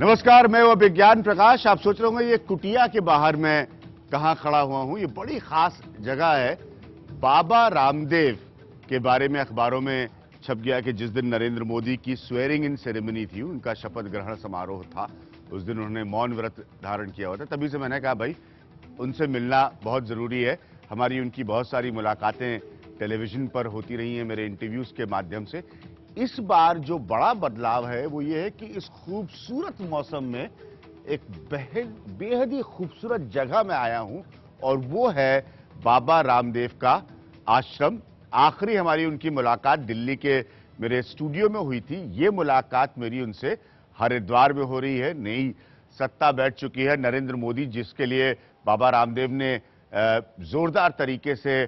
नमस्कार, मैं वो विज्ञान प्रकाश। आप सोच रहे होंगे ये कुटिया के बाहर मैं कहां खड़ा हुआ हूं। ये बड़ी खास जगह है। बाबा रामदेव के बारे में अखबारों में छप गया कि जिस दिन नरेंद्र मोदी की स्वेरिंग इन सेरेमनी थी, उनका शपथ ग्रहण समारोह था, उस दिन उन्होंने मौन व्रत धारण किया हुआ था। तभी से मैंने कहा भाई उनसे मिलना बहुत जरूरी है। हमारी उनकी बहुत सारी मुलाकातें टेलीविजन पर होती रही हैं, मेरे इंटरव्यूज के माध्यम से। इस बार जो बड़ा बदलाव है वो ये है कि इस खूबसूरत मौसम में एक बेहद ही खूबसूरत जगह में आया हूं, और वो है बाबा रामदेव का आश्रम। आखिरी हमारी उनकी मुलाकात दिल्ली के मेरे स्टूडियो में हुई थी। ये मुलाकात मेरी उनसे हरिद्वार में हो रही है। नई सत्ता बैठ चुकी है नरेंद्र मोदी, जिसके लिए बाबा रामदेव ने जोरदार तरीके से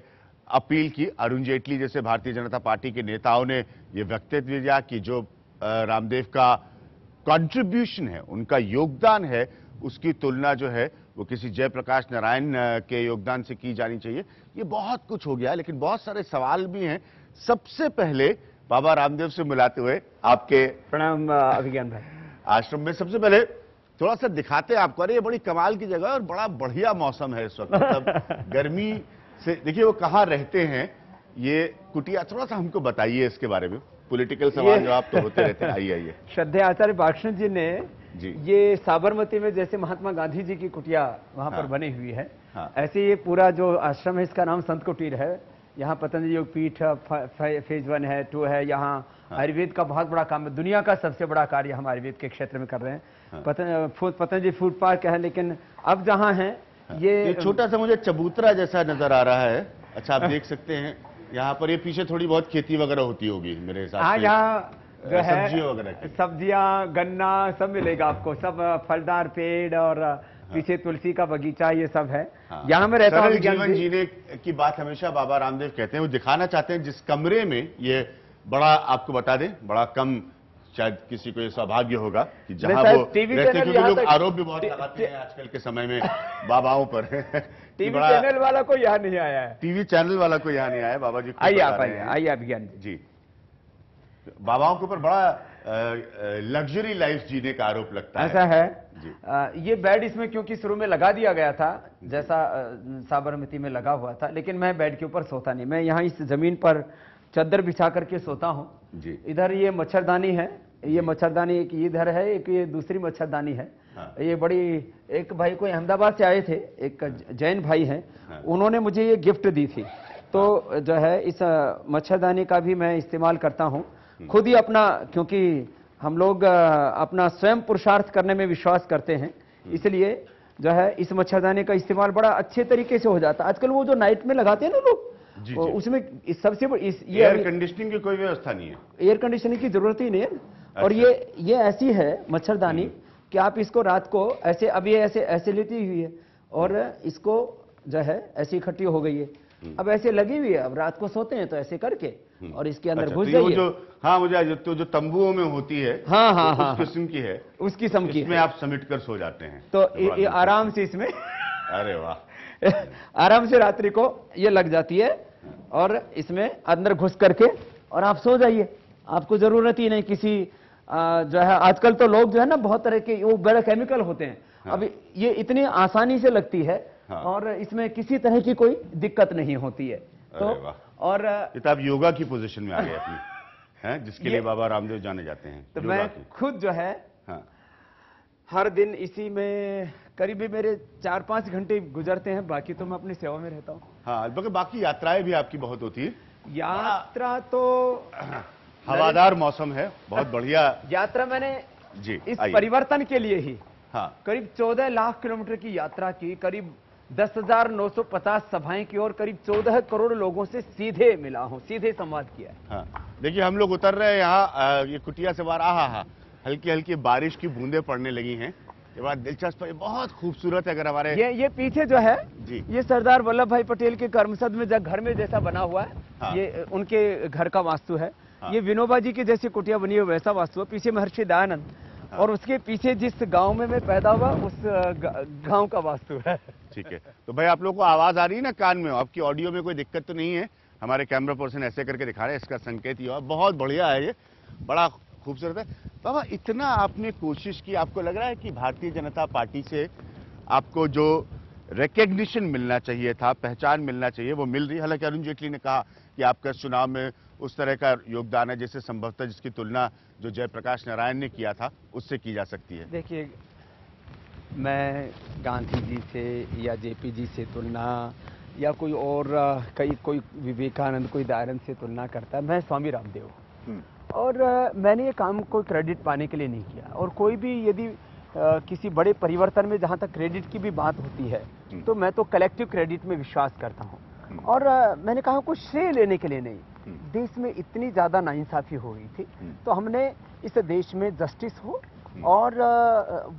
अपील की। अरुण जेटली जैसे भारतीय जनता पार्टी के नेताओं ने यह व्यक्तित्व किया कि जो रामदेव का कंट्रीब्यूशन है, उनका योगदान है, उसकी तुलना जो है वो किसी जयप्रकाश नारायण के योगदान से की जानी चाहिए। ये बहुत कुछ हो गया, लेकिन बहुत सारे सवाल भी हैं। सबसे पहले बाबा रामदेव से मिलाते हुए आपके प्रणाम अभिज्ञान भाई। आश्रम में सबसे पहले थोड़ा सा दिखाते हैं आपको। अरे ये बड़ी कमाल की जगह है और बड़ा बढ़िया मौसम है इस वक्त। मतलब गर्मी से देखिए वो कहाँ रहते हैं, ये कुटिया। थोड़ा सा हमको बताइए इसके बारे में। पॉलिटिकल सवाल जवाब तो होते रहते हैं। आइए आइए। श्रद्धेय आचार्य बालकृष्ण जी ने ये साबरमती में जैसे महात्मा गांधी जी की कुटिया वहां पर बनी हुई है, ऐसे ये पूरा जो आश्रम है इसका नाम संत कुटीर है। यहाँ पतंजलि योग पीठ फेज 1 है, 2 है। यहाँ आयुर्वेद का बहुत बड़ा काम है। दुनिया का सबसे बड़ा कार्य हम आयुर्वेद के क्षेत्र में कर रहे हैं। पतंजलि फूड पार्क है, लेकिन अब जहाँ है ये छोटा सा मुझे चबूतरा जैसा नजर आ रहा है। अच्छा, आप देख सकते हैं यहाँ पर ये पीछे थोड़ी बहुत खेती वगैरह होती होगी मेरे हिसाब से। हाँ, यहाँ जो है सब्जियों वगैरह, सब्जियां, गन्ना सब मिलेगा आपको। सब फलदार पेड़ और पीछे तुलसी का बगीचा, ये सब है। यहाँ में रहता हूँ। जीवन जीने की बात हमेशा बाबा रामदेव कहते हैं। वो दिखाना चाहते हैं जिस कमरे में ये बड़ा, आपको बता दें, बड़ा कम शायद किसी को ये सौभाग्य होगा कि जहां वो रहते, क्योंकि लोग आरोप भी बहुत लगाते हैं आजकल के समय में बाबाओं पर। टीवी चैनल वाला कोई यहाँ नहीं आया है। टीवी चैनल वाला कोई यहाँ नहीं आया। बाबा जी आइए आप, आइए अभिज्ञान जी। बाबाओं के ऊपर बड़ा लग्जरी लाइफ जीने का आरोप लगता है। ऐसा है। ये बेड इसमें क्योंकि शुरू में लगा दिया गया था, जैसा साबरमती में लगा हुआ था, लेकिन मैं बेड के ऊपर सोता नहीं। मैं यहाँ इस जमीन पर चादर बिछा करके सोता हूँ। इधर ये मच्छरदानी है, ये मच्छरदानी एक इधर है, एक ये दूसरी मच्छरदानी है। ये बड़ी, एक भाई को अहमदाबाद से आए थे, एक जैन भाई हैं, उन्होंने मुझे ये गिफ्ट दी थी। तो जो है इस मच्छरदानी का भी मैं इस्तेमाल करता हूँ खुद ही अपना, क्योंकि हम लोग अपना स्वयं पुरुषार्थ करने में विश्वास करते हैं, इसलिए जो है इस मच्छरदानी का इस्तेमाल बड़ा अच्छे तरीके से हो जाता है। आजकल वो जो नाइट में लगाते हैं ना लोग, उसमें सबसे बड़ी एयर कंडीशनिंग की कोई व्यवस्था नहीं है। एयर कंडीशनिंग की जरूरत ही नहीं है। और ये ऐसी है मच्छरदानी कि आप इसको रात को ऐसे, अब ये ऐसे लेती हुई है और इसको जो है ऐसी इकट्ठी हो गई है, अब ऐसे लगी हुई है। अब रात को सोते हैं तो ऐसे करके और इसके अंदर घुस जाइए। मुझे जो तंबुओं में होती है, उस किस्म की है, उस किस्म की इसमें आप समेट कर सो जाते हैं तो आराम से इसमें अरे वाह, आराम से रात्रि को ये लग जाती है और इसमें अंदर घुस करके और आप सो जाइए। आपको जरूरत ही नहीं किसी जो है, आजकल तो लोग जो है ना बहुत तरह के वो बड़े केमिकल होते हैं। अब ये इतनी आसानी से लगती है और इसमें किसी तरह की कोई दिक्कत नहीं होती है। तो और आप योगा की पोजीशन में आ गए अपनी, हैं, जिसके लिए बाबा रामदेव जाने जाते हैं। तो मैं खुद जो है हर दिन इसी में करीब मेरे 4-5 घंटे गुजरते हैं, बाकी तो मैं अपनी सेवा में रहता हूँ। हाँ, बाकी यात्राएं भी आपकी बहुत होती है। यात्रा तो हवादार मौसम है, बहुत बढ़िया यात्रा मैंने इस परिवर्तन के लिए ही करीब 14 लाख किलोमीटर की यात्रा की, करीब 10,950 सभाएं की और करीब 14 करोड़ लोगों से सीधे मिला हूं, सीधे संवाद किया है। देखिए हम लोग उतर रहे हैं यहाँ ये कुटिया से बाहर। हल्की हल्की बारिश की बूंदें पड़ने लगी हैं। ये बात दिलचस्प है, बहुत खूबसूरत है। अगर हमारे ये पीछे जो है ये सरदार वल्लभ भाई पटेल के कर्मसद में घर में जैसा बना हुआ है, ये उनके घर का वास्तु है। ये विनोबा जी की जैसी कुटिया बनी है वैसा वास्तु है। पीछे महर्षि दयानंद और उसके पीछे जिस गांव में मैं पैदा हुआ उस गांव का वास्तु है। ठीक है, तो भाई आप लोगों को आवाज आ रही है ना कान में? आपकी ऑडियो में कोई दिक्कत तो नहीं है? हमारे कैमरा पर्सन ऐसे करके दिखा रहे हैं, इसका संकेत ही बहुत बढ़िया है। ये बड़ा खूबसूरत है। बाबा इतना आपने कोशिश की, आपको लग रहा है कि भारतीय जनता पार्टी से आपको जो रिकग्निशन मिलना चाहिए था, पहचान मिलना चाहिए, वो मिल रही है? हालांकि अरुण जेटली ने कहा कि आपका चुनाव में उस तरह का योगदान है जैसे संभवतः जिसकी तुलना जो जयप्रकाश नारायण ने किया था उससे की जा सकती है। देखिए, मैं गांधी जी से या जेपी जी से तुलना या कोई और कोई विवेकानंद, कोई दयानंद से तुलना करता है, मैं स्वामी रामदेव हूँ। और मैंने ये काम कोई क्रेडिट पाने के लिए नहीं किया। और कोई भी यदि किसी बड़े परिवर्तन में जहाँ तक क्रेडिट की भी बात होती है तो मैं तो कलेक्टिव क्रेडिट में विश्वास करता हूँ। और मैंने कहा कुछ श्रेय लेने के लिए नहीं। देश में इतनी ज़्यादा नाइंसाफ़ी हो गई थी, तो हमने इस देश में जस्टिस हो और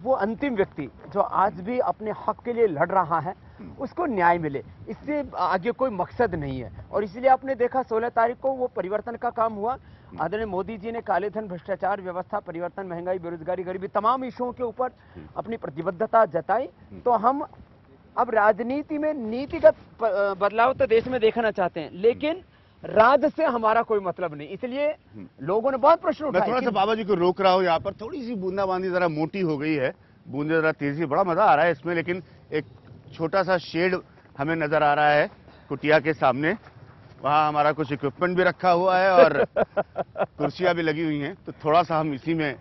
वो अंतिम व्यक्ति जो आज भी अपने हक के लिए लड़ रहा है उसको न्याय मिले, इससे आगे कोई मकसद नहीं है। और इसलिए आपने देखा 16 तारीख को वो परिवर्तन का काम हुआ। आदरणीय मोदी जी ने काले धन, भ्रष्टाचार, व्यवस्था परिवर्तन, महंगाई, बेरोजगारी, गरीबी, तमाम इशुओं के ऊपर अपनी प्रतिबद्धता जताई। तो हम अब राजनीति में नीतिगत बदलाव तो देश में देखना चाहते हैं, लेकिन राज से हमारा कोई मतलब नहीं। इसलिए लोगों ने बहुत प्रश्न उठाए। मैं थोड़ा सा बाबा जी को रोक रहा हूँ, यहाँ पर थोड़ी सी बूंदाबांदी जरा मोटी हो गई है, बूंदे जरा तेजी, बड़ा मजा आ रहा है इसमें। लेकिन एक छोटा सा शेड हमें नजर आ रहा है कुटिया के सामने, वहाँ हमारा कुछ इक्विपमेंट भी रखा हुआ है और कुर्सियां भी लगी हुई हैं, तो थोड़ा सा हम इसी में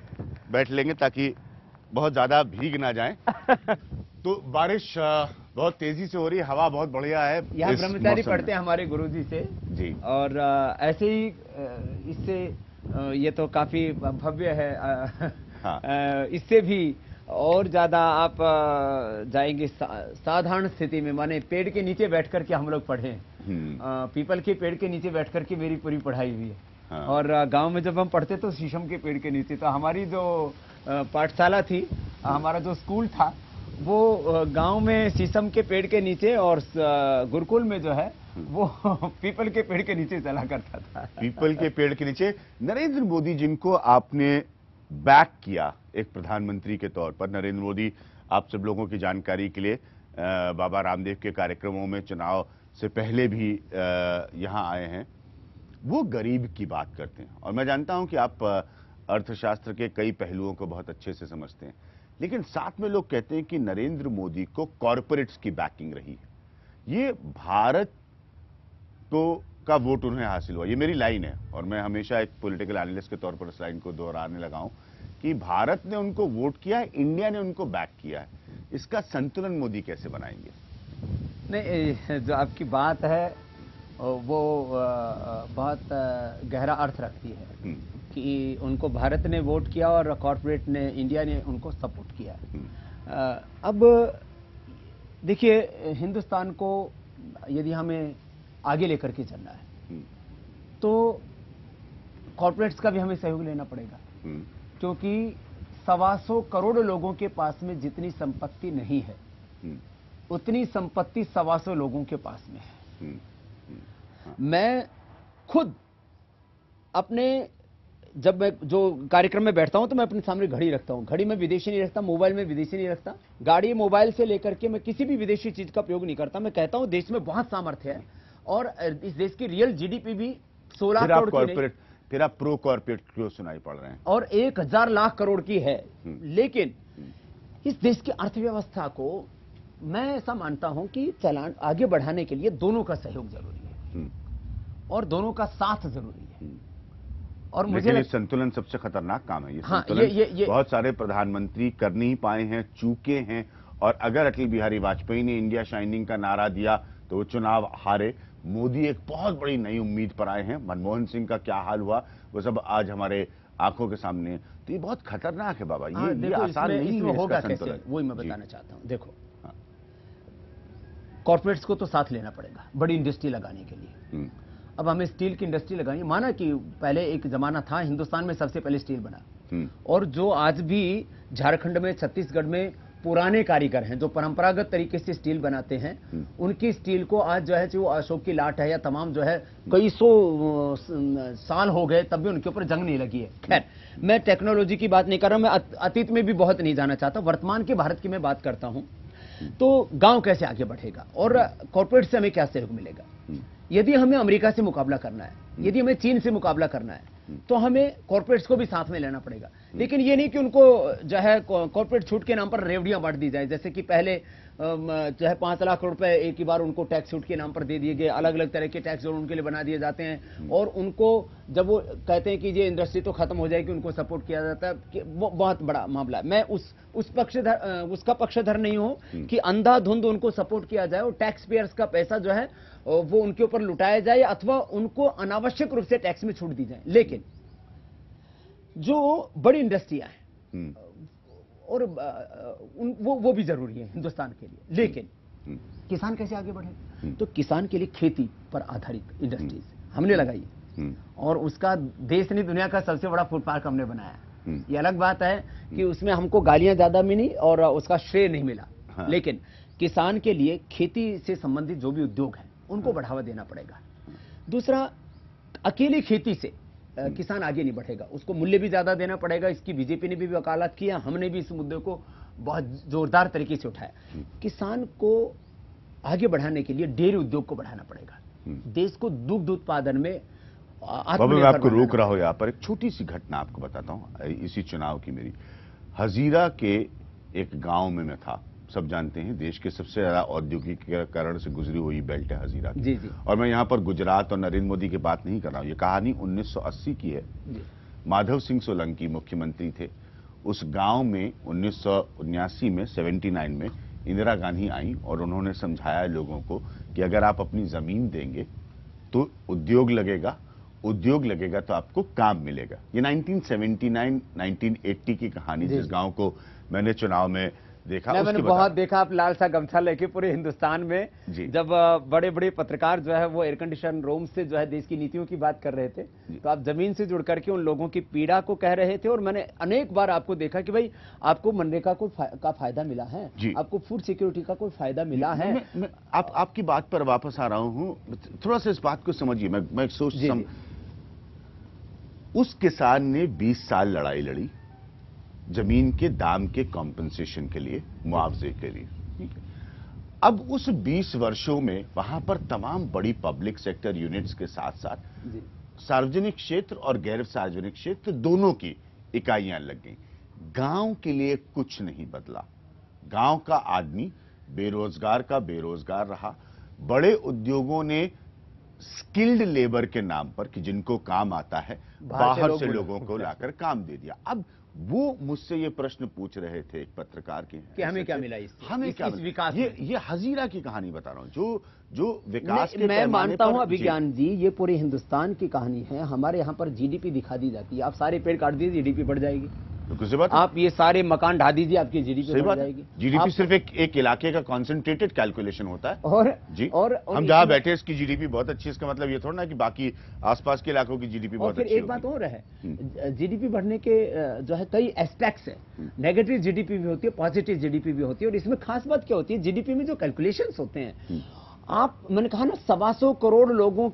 बैठ लेंगे ताकि बहुत ज्यादा भीग ना जाएं। तो बारिश बहुत तेजी से हो रही है, हवा बहुत बढ़िया है। यहाँ ब्रह्मचारी पढ़ते हैं हमारे गुरुजी से जी, और ऐसे ही इससे ये तो काफी भव्य है। हाँ। इससे भी और ज्यादा आप जाएंगे साधारण स्थिति में, माने पेड़ के नीचे बैठ करके हम लोग पढ़े, पीपल के पेड़ के नीचे बैठ करके मेरी पूरी पढ़ाई हुई है। हाँ। और गांव में जब हम पढ़ते तो शीशम के पेड़ के नीचे। तो हमारी जो पाठशाला थी, हमारा जो स्कूल था, वो गांव में शीशम के पेड़ के नीचे, और गुरुकुल में जो है वो पीपल के पेड़ के नीचे चला करता था। पीपल के पेड़ के नीचे। नरेंद्र मोदी जिनको आपने बैक किया एक प्रधानमंत्री के तौर पर, नरेंद्र मोदी आप सब लोगों की जानकारी के लिए बाबा रामदेव के कार्यक्रमों में चुनाव से पहले भी यहाँ आए हैं, वो गरीब की बात करते हैं। और मैं जानता हूं कि आप अर्थशास्त्र के कई पहलुओं को बहुत अच्छे से समझते हैं, लेकिन साथ में लोग कहते हैं कि नरेंद्र मोदी को कॉरपोरेट्स की बैकिंग रही है। ये भारत का वोट उन्हें हासिल हुआ, ये मेरी लाइन है और मैं हमेशा एक पॉलिटिकल एनालिस्ट के तौर पर इस लाइन को दोहराने लगा हूं कि भारत ने उनको वोट किया है, इंडिया ने उनको बैक किया है। इसका संतुलन मोदी कैसे बनाएंगे? नहीं, जो आपकी बात है वो बहुत गहरा अर्थ रखती है कि उनको भारत ने वोट किया और कॉर्पोरेट ने, इंडिया ने उनको सपोर्ट किया। अब देखिए, हिंदुस्तान को यदि हमें आगे लेकर के चलना है तो कॉर्पोरेट्स का भी हमें सहयोग लेना पड़ेगा, क्योंकि 125 करोड़ लोगों के पास में जितनी संपत्ति नहीं है उतनी संपत्ति 125 लोगों के पास में है। मैं खुद अपने, जब मैं जो कार्यक्रम में बैठता हूं तो मैं अपने सामने घड़ी रखता हूं। घड़ी में विदेशी नहीं रखता, मोबाइल में विदेशी नहीं रखता, गाड़ी मोबाइल से लेकर के मैं किसी भी विदेशी चीज का प्रयोग नहीं करता। मैं कहता हूं देश में बहुत सामर्थ्य है और इस देश की रियल जीडीपी भी 16 करोड़ की नहीं। फिर आप प्रो कॉर्पोरेट क्यों सुनाई पड़ रहे हैं? और 1000 लाख करोड़ की है। लेकिन इस देश की अर्थव्यवस्था को मैं ऐसा मानता हूं कि चलान आगे बढ़ाने के लिए दोनों का सहयोग जरूरी है और दोनों का साथ जरूरी है। और मुझे ये संतुलन सबसे खतरनाक काम है। ये हाँ, संतुलन ये बहुत सारे प्रधानमंत्री कर नहीं पाए हैं, चूके हैं। और अगर अटल बिहारी वाजपेयी ने इंडिया शाइनिंग का नारा दिया तो वो चुनाव हारे। मोदी एक बहुत बड़ी नई उम्मीद पर आए हैं। मनमोहन सिंह का क्या हाल हुआ वो सब आज हमारे आंखों के सामने है। तो ये बहुत खतरनाक है बाबा। ये आसान नहीं है होगा कैसे, वही मैं बताना चाहता हूं। देखो, कॉर्पोरेट्स को तो साथ लेना पड़ेगा बड़ी इंडस्ट्री लगाने के लिए। अब हमें स्टील की इंडस्ट्री लगानी, माना कि पहले एक जमाना था हिंदुस्तान में सबसे पहले स्टील बना, और जो आज भी झारखंड में, छत्तीसगढ़ में पुराने कारीगर हैं जो परंपरागत तरीके से स्टील बनाते हैं, उनकी स्टील को आज जो है, जो अशोक की लाट है या तमाम जो है कई सौ साल हो गए तब भी उनके ऊपर जंग नहीं लगी है। खैर, मैं टेक्नोलॉजी की बात नहीं कर रहा, मैं अतीत में भी बहुत नहीं जाना चाहता, वर्तमान के भारत की मैं बात करता हूं। तो गांव कैसे आगे बढ़ेगा और कॉर्पोरेट से हमें क्या सहयोग मिलेगा? यदि हमें अमेरिका से मुकाबला करना है यदि हमें चीन से मुकाबला करना है तो हमें कॉर्पोरेट्स को भी साथ में लेना पड़ेगा। लेकिन ये नहीं कि उनको जो है कॉर्पोरेट छूट के नाम पर रेवड़ियां बांट दी जाए, जैसे कि पहले जो है 5 लाख रुपए एक ही बार उनको टैक्स छूट के नाम पर दे दिए गए, अलग अलग तरह के टैक्स जोन उनके लिए बना दिए जाते हैं, और उनको जब वो कहते हैं कि ये इंडस्ट्री तो खत्म हो जाएगी उनको सपोर्ट किया जाता है, कि वो बहुत बड़ा मामला है। मैं उसका पक्षधर नहीं हूं कि अंधाधुंध उनको सपोर्ट किया जाए और टैक्स पेयर्स का पैसा जो है वो उनके ऊपर लुटाया जाए अथवा उनको अनावश्यक रूप से टैक्स में छूट दी जाए। लेकिन जो बड़ी इंडस्ट्रियां हैं और वो भी जरूरी है हिंदुस्तान के लिए, लेकिन किसान कैसे आगे बढ़े? तो किसान के लिए खेती पर आधारित इंडस्ट्रीज हमने लगाई और उसका देश नहीं दुनिया का सबसे बड़ा फूड पार्क हमने बनाया। ये अलग बात है कि उसमें हमको गालियां ज्यादा मिली और उसका श्रेय नहीं मिला। हाँ। लेकिन किसान के लिए खेती से संबंधित जो भी उद्योग हैं उनको बढ़ावा देना पड़ेगा। दूसरा, अकेली खेती से किसान आगे नहीं बढ़ेगा, उसको मूल्य भी ज्यादा देना पड़ेगा। इसकी बीजेपी ने भी वकालत किया, हमने भी इस मुद्दे को बहुत जोरदार तरीके से उठाया। किसान को आगे बढ़ाने के लिए डेयरी उद्योग को बढ़ाना पड़ेगा, देश को दुग्ध उत्पादन में मैं आपको रोक रहा हूं यहां पर, एक छोटी सी घटना आपको बताता हूं इसी चुनाव की मेरी। हजीरा के एक गांव में मैं था, सब जानते हैं देश के सबसे ज्यादा औद्योगिकीकरण से गुजरी हुई बेल्ट है हजीरा की। जी। और मैं यहां पर गुजरात और नरेंद्र मोदी की बात नहीं कर रहा हूं, ये कहानी 1980 की है। माधव सिंह सोलंकी मुख्यमंत्री थे। उस गांव में 1979 में 79 में इंदिरा गांधी आई और उन्होंने समझाया लोगों को कि अगर आप अपनी जमीन देंगे तो उद्योग लगेगा, उद्योग लगेगा तो आपको काम मिलेगा। ये 1979-1980 की कहानी, जिस गांव को मैंने चुनाव में देखा, मैंने बहुत देखा। आप लाल सा गमछा लेके पूरे हिंदुस्तान में जब बड़े बड़े पत्रकार जो है वो एयर कंडीशन रूम से जो है देश की नीतियों की बात कर रहे थे, तो आप जमीन से जुड़ करके उन लोगों की पीड़ा को कह रहे थे। और मैंने अनेक बार आपको देखा कि भाई आपको मनरेगा का फायदा मिला है, आपको फूड सिक्योरिटी का कोई फायदा मिला है। मैं आपकी बात पर वापस आ रहा हूं, थोड़ा सा इस बात को समझिए। मैं सोचता हूं, उस किसान ने 20 साल लड़ाई लड़ी जमीन के दाम के कॉम्पेंसेशन के लिए, मुआवजे के लिए। अब उस 20 वर्षों में वहां पर तमाम बड़ी पब्लिक सेक्टर यूनिट्स के साथ साथ सार्वजनिक क्षेत्र और गैर सार्वजनिक क्षेत्र दोनों की इकाइयां लग गई। गांव के लिए कुछ नहीं बदला। गांव का आदमी बेरोजगार का बेरोजगार रहा। बड़े उद्योगों ने स्किल्ड लेबर के नाम पर, कि जिनको काम आता है, बाहर से लोगों को लाकर काम दे दिया। अब वो मुझसे ये प्रश्न पूछ रहे थे एक पत्रकार के कि हमें क्या मिला हमें क्या इस विकास। ये हजीरा की कहानी बता रहा हूं, जो विकास के मैं मानता हूं अभिज्ञान जी, ये पूरे हिंदुस्तान की कहानी है। हमारे यहाँ पर जीडीपी दिखा दी जाती है, आप सारे पेड़ काट दीजिए जीडीपी बढ़ जाएगी। तो बात, आप ये सारे मकान ढा दीजिए, आपकी जीडीपी बढ़ जाएगी। जीडीपी सिर्फ एक इलाके का कॉन्सेंट्रेटेड कैलकुलेशन होता है। और हम जहां बैठे इसकी जीडीपी बहुत अच्छी, इसका मतलब ये थोड़ा ना कि बाकी आसपास के इलाकों की जीडीपी बहुत अच्छी। एक बात और है, जीडीपी बढ़ने के जो है कई एस्पेक्ट्स है। नेगेटिव जीडीपी भी होती है, पॉजिटिव जीडीपी भी होती है। और इसमें खास बात क्या होती है, जीडीपी में जो कैलकुलेशंस होते हैं, मैंने कहा ना 125 करोड़ लोगों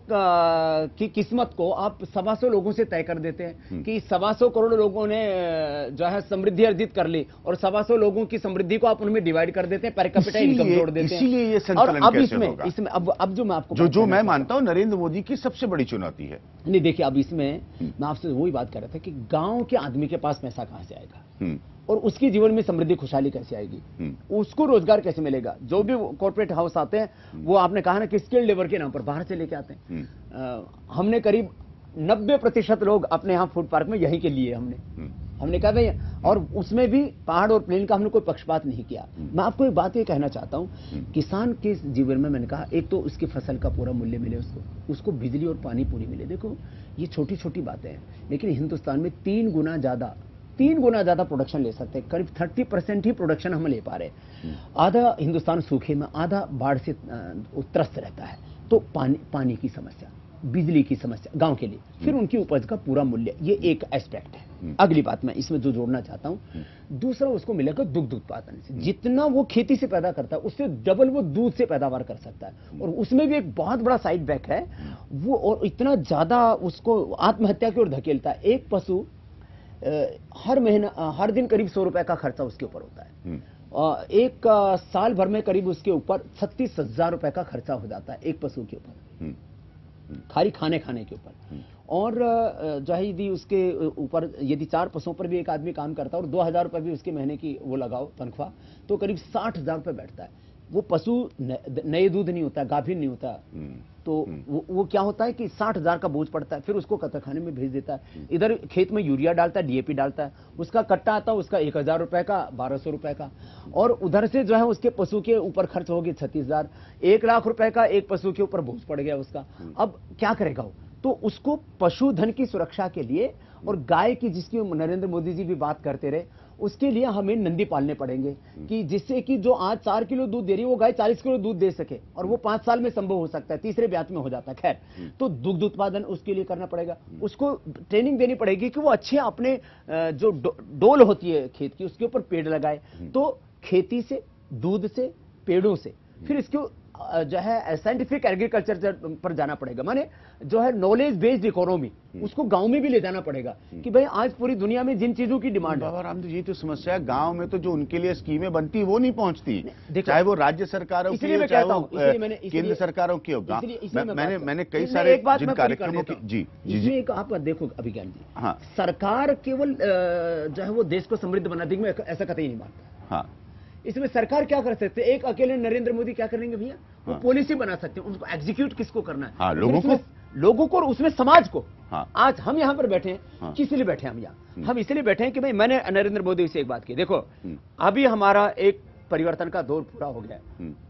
की किस्मत को आप 125 लोगों से तय कर देते हैं कि 125 करोड़ लोगों ने जो है समृद्धि अर्जित कर ली, और 125 लोगों की समृद्धि को आप उनमें डिवाइड कर देते हैं, पर कैपिटा इनकम जोड़ देते हैं। इसीलिए ये संतुलन कैसे होगा? इसमें अब जो मैं आपको जो मैं मानता हूं नरेंद्र मोदी की सबसे बड़ी चुनौती है। नहीं, देखिए, अब इसमें मैं आपसे वही बात कर रहा था कि गांव के आदमी के पास पैसा कहां से आएगा और उसके जीवन में समृद्धि खुशहाली कैसे आएगी, उसको रोजगार कैसे मिलेगा। जो भी कॉर्पोरेट हाउस आते हैं वो आपने कहा ना कि स्किल्ड लेबर के नाम पर बाहर से लेके आते हैं। हमने करीब 90% लोग अपने यहाँ फूड पार्क में यहीं के लिए हमने कहा भाई, और उसमें भी पहाड़ और प्लेन का हमने कोई पक्षपात नहीं किया। मैं आपको एक बात ये कहना चाहता हूँ, किसान के जीवन में मैंने कहा, एक तो उसकी फसल का पूरा मूल्य मिले, उसको बिजली और पानी पूरी मिले। देखो, ये छोटी छोटी बातें हैं, लेकिन हिंदुस्तान में 3 गुना ज्यादा प्रोडक्शन ले सकते हैं। करीब 30% ही प्रोडक्शन हम ले पा रहे हैं। आधा हिंदुस्तान सूखे में, आधा बाढ़ से त्रस्त रहता है। तो पानी की समस्या, बिजली की समस्या गांव के लिए, फिर उनकी उपज का पूरा मूल्य, ये एक एस्पेक्ट है। अगली बात मैं इसमें जो जोड़ना चाहता हूं, दूसरा उसको मिलेगा दुग्ध उत्पादन से। जितना वो खेती से पैदा करता है उससे डबल वो दूध से पैदावार कर सकता है। और उसमें भी एक बहुत बड़ा साइड बैक है वो, और इतना ज्यादा उसको आत्महत्या की ओर धकेलता है। एक पशु हर दिन करीब 100 रुपए का खर्चा उसके ऊपर होता है। एक साल भर में करीब उसके ऊपर 36,000 रुपए का खर्चा हो जाता है एक पशु के ऊपर। खाली खाने के ऊपर। और जो है यदि उसके ऊपर यदि 4 पशुओं पर भी एक आदमी काम करता है और 2,000 रुपये भी उसके महीने की वो लगाओ तनख्वाह, तो करीब 60,000 रुपये बैठता है। वो पशु नए दूध नहीं होता, गाभिन नहीं होता, तो वो क्या होता है कि 60,000 का बोझ पड़ता है, फिर उसको कतरखाने में भेज देता है। इधर खेत में यूरिया डालता है, डीएपी डालता है, उसका कट्टा आता है उसका 1,000 रुपए का, 1,200 रुपए का, और उधर से जो है उसके पशु के ऊपर खर्च हो गए 36,000, 1,00,000 रुपए का एक पशु के ऊपर बोझ पड़ गया उसका। अब क्या करेगा वो? तो उसको पशुधन की सुरक्षा के लिए और गाय की, जिसकी नरेंद्र मोदी जी भी बात करते रहे, उसके लिए हमें नंदी पालने पड़ेंगे कि जिससे कि जो आज 4 किलो दूध दे रही है वो गाय 40 किलो दूध दे सके, और वो 5 साल में संभव हो सकता है, तीसरे ब्यात में हो जाता है। खैर, तो दुग्ध उत्पादन उसके लिए करना पड़ेगा, उसको ट्रेनिंग देनी पड़ेगी कि वो अच्छे अपने जो डोल होती है खेत की, उसके ऊपर पेड़ लगाए। तो खेती से, दूध से, पेड़ों से, फिर इसको जो है साइंटिफिक एग्रीकल्चर पर जाना पड़ेगा, माने जो है नॉलेज बेस्ड इकोनॉमी, उसको गांव में भी ले जाना पड़ेगा कि भाई आज पूरी दुनिया में जिन चीजों की डिमांड है। बाबा रामदेव, ये तो समस्या है, गांव में तो जो उनके लिए स्कीमें बनती वो नहीं पहुंचती, चाहे वो राज्य सरकारों की हो, चाहे वो केंद्र सरकारों की हो। मैंने कई सारे जिन कार्यक्रमों की जी एक आप देखो अभिज्ञान जी, हाँ, सरकार केवल जो है वो देश को समृद्ध बना देगी, मैं ऐसा कतई नहीं मानता। हाँ, इसमें सरकार क्या कर सकते हैं? एक अकेले नरेंद्र मोदी क्या करेंगे भैया? वो पॉलिसी बना सकते हैं, उनको एग्जीक्यूट किसको करना है? हाँ, लोगों को और उसमें समाज को। हाँ, आज हम यहाँ पर बैठे हैं, हाँ, किस लिए बैठे हैं हम यहाँ? हम इसलिए बैठे हैं कि भाई मैंने नरेंद्र मोदी से एक बात की, देखो अभी हमारा एक परिवर्तन का दौर पूरा हो गया,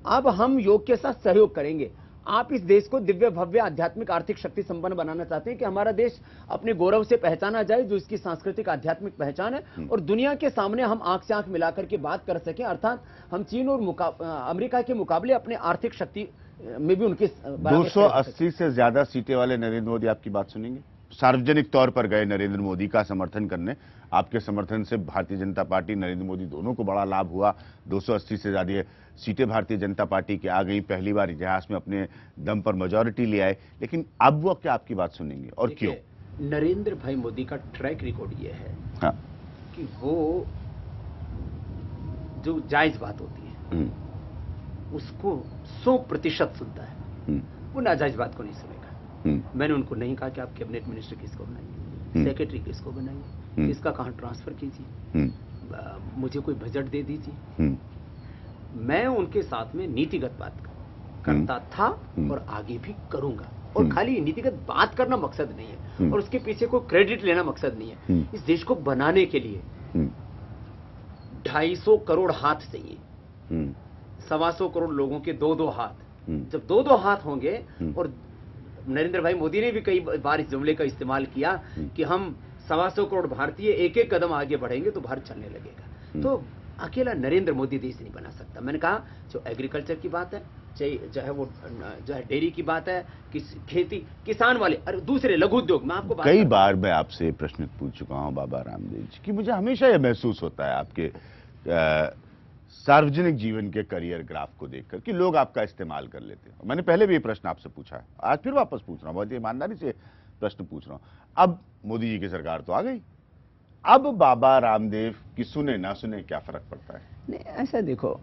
अब हम योग के साथ सहयोग करेंगे। आप इस देश को दिव्य भव्य आध्यात्मिक आर्थिक शक्ति संपन्न बनाना चाहते हैं कि हमारा देश अपने गौरव से पहचाना जाए, जो इसकी सांस्कृतिक आध्यात्मिक पहचान है, और दुनिया के सामने हम आंख से आंख मिलाकर के बात कर सकें, अर्थात हम चीन और अमेरिका के मुकाबले अपने आर्थिक शक्ति में भी उनके 280 से ज्यादा सीटें वाले नरेंद्र मोदी आपकी बात सुनेंगे? सार्वजनिक तौर पर गए नरेंद्र मोदी का समर्थन करने, आपके समर्थन से भारतीय जनता पार्टी, नरेंद्र मोदी दोनों को बड़ा लाभ हुआ। 280 से ज्यादा सीटें भारतीय जनता पार्टी की आ गई, पहली बार इतिहास में अपने दम पर मेजॉरिटी ले आए, लेकिन अब वो क्या आपकी बात सुनेंगे और क्यों? नरेंद्र भाई मोदी का ट्रैक रिकॉर्ड ये है, हाँ, कि वो जो जायज बात होती है उसको 100% सुनता है, वो नाजायज बात को नहीं सुनेगा। मैंने उनको नहीं कहा कि आप कैबिनेट मिनिस्टर किसको बनाइए, सेक्रेटरी किसको बनाइए, किसका कहां ट्रांसफर कीजिए, मुझे कोई बजट दे दीजिए। मैं उनके साथ में नीतिगत बात करता था और आगे भी करूंगा, और खाली नीतिगत बात करना मकसद नहीं है और उसके पीछे कोई क्रेडिट लेना मकसद नहीं है। इस देश को बनाने के लिए 250 करोड़ हाथ चाहिए, 125 करोड़ लोगों के 2-2 हाथ। जब 2-2 हाथ होंगे, और नरेंद्र भाई मोदी ने भी कई बार इस जुमले का इस्तेमाल किया कि हम 125 करोड़ भारतीय एक-एक कदम आगे बढ़ेंगे तो भारत चलने लगेगा। तो अकेला नरेंद्र मोदी देश नहीं बना सकता। मैंने कहा जो एग्रीकल्चर की बात है, चाहे वो जो है डेयरी की बात है, खेती, किसान वाले, अरे दूसरे लघु उद्योग, मैं आपको कई बार मैं आपसे प्रश्न पूछ चुका हूं बाबा रामदेव जी कि मुझे हमेशा यह महसूस होता है आपके सार्वजनिक जीवन के करियर ग्राफ को देखकर कि लोग आपका इस्तेमाल कर लेते हैं। मैंने पहले भी ये प्रश्न आपसे पूछा है, आज फिर वापस पूछ रहा हूं, बहुत ईमानदारी से प्रश्न पूछ रहा हूं। अब मोदी जी की सरकार तो आ गई, अब बाबा रामदेव की सुने ना सुने क्या फर्क पड़ता है? नहीं, ऐसा देखो,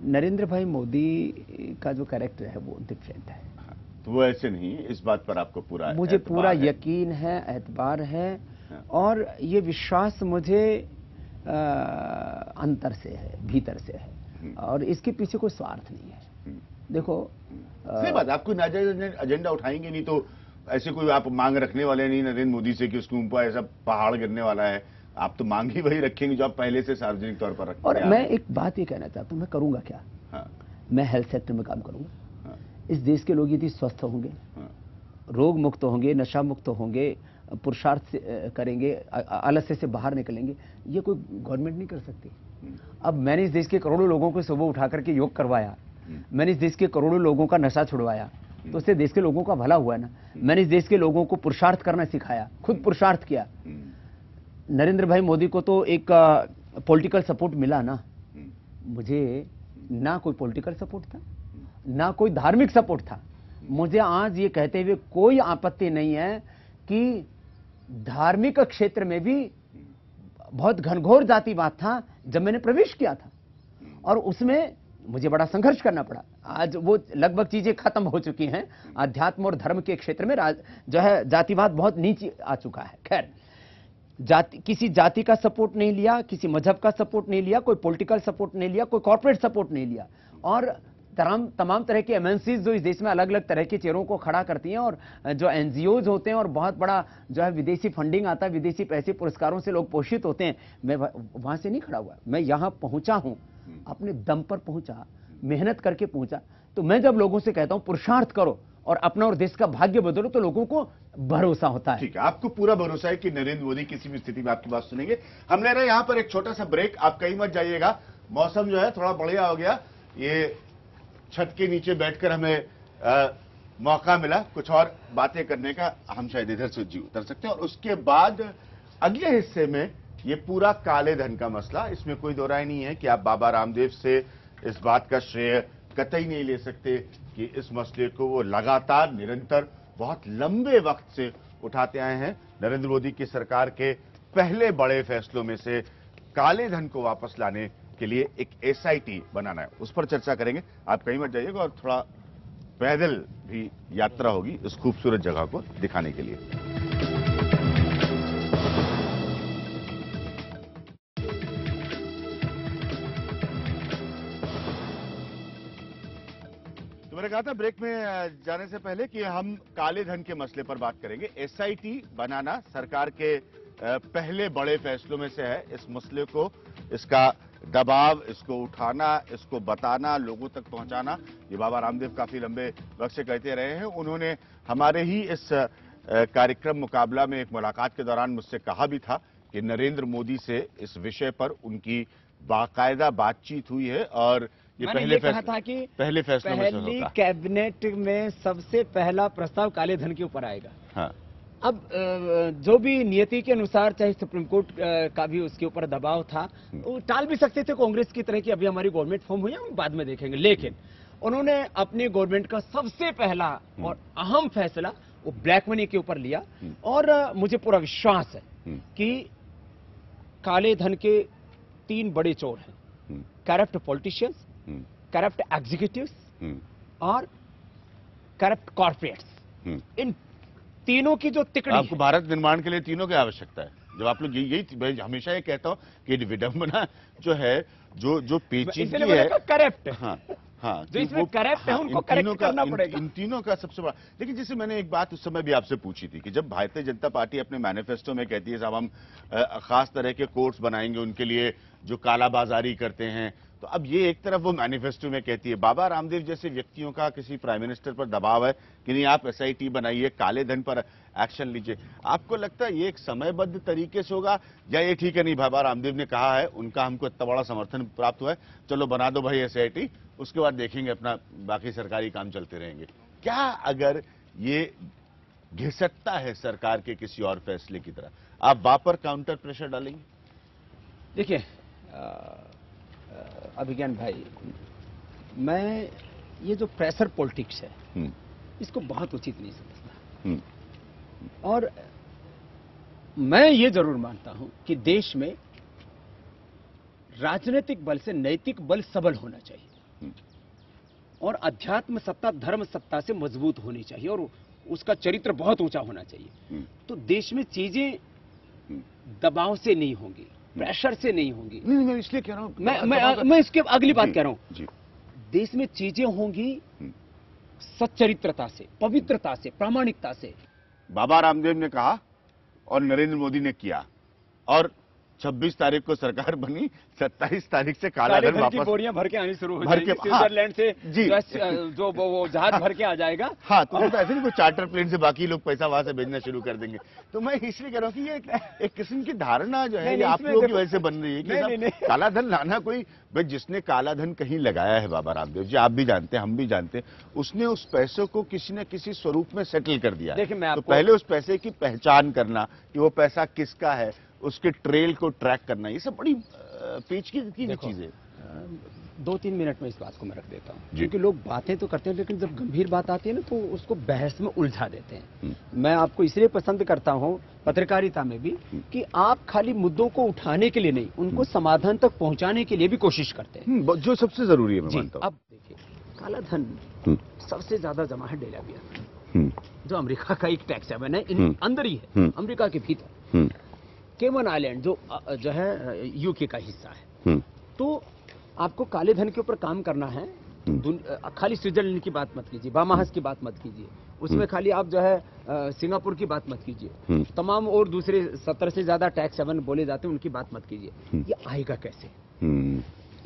नरेंद्र भाई मोदी का जो कैरेक्टर है वो डिफरेंट है। हाँ, तो वो ऐसे नहीं, इस बात पर आपको पूरा मुझे पूरा यकीन है, एतबार है, हाँ, और ये विश्वास मुझे अंतर से है, भीतर से है, और इसके पीछे कोई स्वार्थ नहीं है। देखो सही बात, आप कोई नाजायज एजेंडा उठाएंगे नहीं तो ऐसे कोई आप मांग रखने वाले नहीं नरेंद्र मोदी से कि उसके ऊपर ऐसा पहाड़ गिरने वाला है, आप तो मांग ही वही रखेंगे जो आप पहले से सार्वजनिक तौर पर रखते हैं। और मैं एक बात ये कहना चाहता हूँ, मैं करूंगा क्या? हाँ, मैं हेल्थ सेक्टर में काम करूंगा। हाँ, इस देश के लोग यदि स्वस्थ होंगे, हाँ, रोग मुक्त होंगे, नशा मुक्त होंगे, पुरुषार्थ करेंगे, आलस्य से बाहर निकलेंगे, ये कोई गवर्नमेंट नहीं कर सकती। अब मैंने इस देश के करोड़ों लोगों को सुबह उठा करके योग करवाया, मैंने इस देश के करोड़ों लोगों का नशा छुड़वाया, तो उससे देश के लोगों का भला हुआ ना। मैंने इस देश के लोगों को पुरुषार्थ करना सिखाया, खुद पुरुषार्थ किया। नरेंद्र भाई मोदी को तो एक पॉलिटिकल सपोर्ट मिला ना, मुझे ना कोई पॉलिटिकल सपोर्ट था, ना कोई धार्मिक सपोर्ट था। मुझे आज ये कहते हुए कोई आपत्ति नहीं है कि धार्मिक क्षेत्र में भी बहुत घनघोर जातिवाद था जब मैंने प्रवेश किया था, और उसमें मुझे बड़ा संघर्ष करना पड़ा। आज वो लगभग चीजें खत्म हो चुकी हैं। अध्यात्म और धर्म के क्षेत्र में जो है जातिवाद बहुत नीचे आ चुका है। खैर, किसी जाति का सपोर्ट नहीं लिया, किसी मजहब का सपोर्ट नहीं लिया, कोई पॉलिटिकल सपोर्ट नहीं लिया, कोई कॉर्पोरेट सपोर्ट नहीं लिया, और तमाम तरह के एमएनसीज जो इस देश में अलग अलग तरह के चेहरों को खड़ा करती हैं, और जो एनजीओज होते हैं, और बहुत बड़ा जो है विदेशी फंडिंग आता है, विदेशी पैसे पुरस्कारों से लोग पोषित होते हैं। मैं वहां से नहीं खड़ा हुआ, मैं यहां पहुंचा हूं, अपने दम पर पहुंचा, मेहनत करके पहुंचा। तो मैं जब लोगों से कहता हूं पुरुषार्थ करो और अपना और देश का भाग्य बदलो, तो लोगों को भरोसा होता है। ठीक है, आपको पूरा भरोसा है कि नरेंद्र मोदी किसी भी स्थिति में आपकी बात सुनेंगे। हम ले रहे हैं यहां पर एक छोटा सा ब्रेक, आप कहीं मत जाइएगा। मौसम जो है थोड़ा बढ़िया हो गया, ये छत के नीचे बैठकर हमें मौका मिला कुछ और बातें करने का। हम शायद इधर से जी उतर सकते हैं, और उसके बाद अगले हिस्से में ये पूरा काले धन का मसला, इसमें कोई दो राय नहीं है कि आप बाबा रामदेव से इस बात का श्रेय कतई नहीं ले सकते कि इस मसले को वो लगातार निरंतर बहुत लंबे वक्त से उठाते आए हैं। नरेंद्र मोदी की सरकार के पहले बड़े फैसलों में से काले धन को वापस लाने के लिए एक एसआईटी बनाना है, उस पर चर्चा करेंगे। आप कहीं मत जाइएगा, और थोड़ा पैदल भी यात्रा होगी इस खूबसूरत जगह को दिखाने के लिए। तो मैंने कहा था ब्रेक में जाने से पहले कि हम काले धन के मसले पर बात करेंगे। एसआईटी बनाना सरकार के पहले बड़े फैसलों में से है। इस मसले को, इसका दबाव, इसको उठाना, इसको बताना, लोगों तक पहुंचाना, ये बाबा रामदेव काफी लंबे वक्त से कहते रहे हैं। उन्होंने हमारे ही इस कार्यक्रम मुकाबला में एक मुलाकात के दौरान मुझसे कहा भी था कि नरेंद्र मोदी से इस विषय पर उनकी बाकायदा बातचीत हुई है, और ये पहले फैसलों में से होगा। कैबिनेट में सबसे पहला प्रस्ताव काले धन के ऊपर आएगा। हाँ। अब जो भी नियति के अनुसार, चाहे सुप्रीम कोर्ट का भी उसके ऊपर दबाव था, वो टाल भी सकते थे कांग्रेस की तरह की अभी हमारी गवर्नमेंट फॉर्म हुई है, हम बाद में देखेंगे। लेकिन उन्होंने अपनी गवर्नमेंट का सबसे पहला और अहम फैसला वो ब्लैक मनी के ऊपर लिया, और मुझे पूरा विश्वास है कि काले धन के 3 बड़े चोर हैं, करप्ट पॉलिटिशियंस, करप्ट एग्जीक्यूटिव्स और करप्ट कॉर्पोरेट्स। इन तीनों की जो तिकड़ी, आपको भारत निर्माण के लिए तीनों की आवश्यकता है। जब आप लोग यही हमेशा ये कहता हूं कि विडंबना जो है, जो पेचीदगी है, करप्ट, हाँ, जो इसमें करप्ट है, उनको करेक्ट करना पड़ेगा। इन तीनों का सबसे बड़ा। लेकिन जैसे मैंने एक बात उस समय भी आपसे पूछी थी कि जब भारतीय जनता पार्टी अपने मैनिफेस्टो में कहती है साहब हम खास तरह के कोर्ट्स बनाएंगे उनके लिए जो कालाबाजारी करते हैं, तो अब ये एक तरफ वो मैनिफेस्टो में कहती है, बाबा रामदेव जैसे व्यक्तियों का किसी प्राइम मिनिस्टर पर दबाव है कि नहीं आप एसआईटी बनाइए, काले धन पर एक्शन लीजिए। आपको लगता है ये एक समयबद्ध तरीके से होगा, या ये ठीक है नहीं बाबा रामदेव ने कहा है, उनका हमको इतना बड़ा समर्थन प्राप्त हुआ है, चलो बना दो भाई एसआईटी, उसके बाद देखेंगे अपना बाकी सरकारी काम चलते रहेंगे? क्या अगर ये घिसटता है सरकार के किसी और फैसले की तरह, आप वापर काउंटर प्रेशर डालेंगे? देखिए अभिज्ञान भाई, मैं ये जो प्रेशर पॉलिटिक्स है इसको बहुत उचित नहीं समझता। और मैं ये जरूर मानता हूं कि देश में राजनीतिक बल से नैतिक बल सबल होना चाहिए, और अध्यात्म सत्ता धर्म सत्ता से मजबूत होनी चाहिए, और उसका चरित्र बहुत ऊंचा होना चाहिए। तो देश में चीजें दबाव से नहीं होंगी, प्रेशर से नहीं होंगी। नहीं, मैं इसलिए कह रहा हूं, मैं इसके अगली बात कह रहा हूं। देश में चीजें होंगी सच्चरित्रता से, पवित्रता से, प्रामाणिकता से। बाबा रामदेव ने कहा और नरेंद्र मोदी ने किया, और 26 तारीख को सरकार बनी, 27 तारीख से काला धन वापस बोरियां भर के आनी शुरू हो जाएगी स्विट्जरलैंड से, जो वो जहाज भर के आ जाएगा। हाँ, तो ऐसे नहीं कोई चार्टर प्लेन से बाकी लोग पैसा वहां से भेजना शुरू कर देंगे। तो मैं इसलिए कह रहा हूँ कि ये एक किस्म की धारणा जो है ये आप लोगों की वजह से बन रही है कि काला धन लाना कोई, भाई जिसने काला धन कहीं लगाया है बाबा रामदेव जी, आप भी जानते हैं, हम भी जानते हैं, उसने उस पैसों को किसी न किसी स्वरूप में सेटल कर दिया। तो पहले उस पैसे की पहचान करना कि वो पैसा किसका है, उसके ट्रेल को ट्रैक करना, ये सब बड़ी पेचीदगी की चीज है। 2-3 मिनट में इस बात को मैं रख देता हूँ, क्योंकि लोग बातें तो करते हैं लेकिन जब गंभीर बात आती है ना तो उसको बहस में उलझा देते हैं। मैं आपको इसलिए पसंद करता हूँ पत्रकारिता में भी कि आप खाली मुद्दों को उठाने के लिए नहीं, उनको समाधान तक पहुंचाने के लिए भी कोशिश करते हैं, जो सबसे जरूरी है, मैं मानता हूं। अब देखिए, काला धन सबसे ज्यादा जमा है डेलावेयर, जो अमेरिका का एक टैक्स हेवन है, अंदर ही है, अमेरिका के भीतर। केमन आइलैंड जो है यूके का हिस्सा है। तो आपको काले धन के ऊपर काम करना है तो खाली स्विट्जरलैंड की बात मत कीजिए, बामाहास की बात मत कीजिए, उसमें खाली आप जो है सिंगापुर की बात मत कीजिए, तमाम और दूसरे 70 से ज्यादा टैक्स हेवन बोले जाते हैं उनकी बात मत कीजिए। ये आएगा कैसे?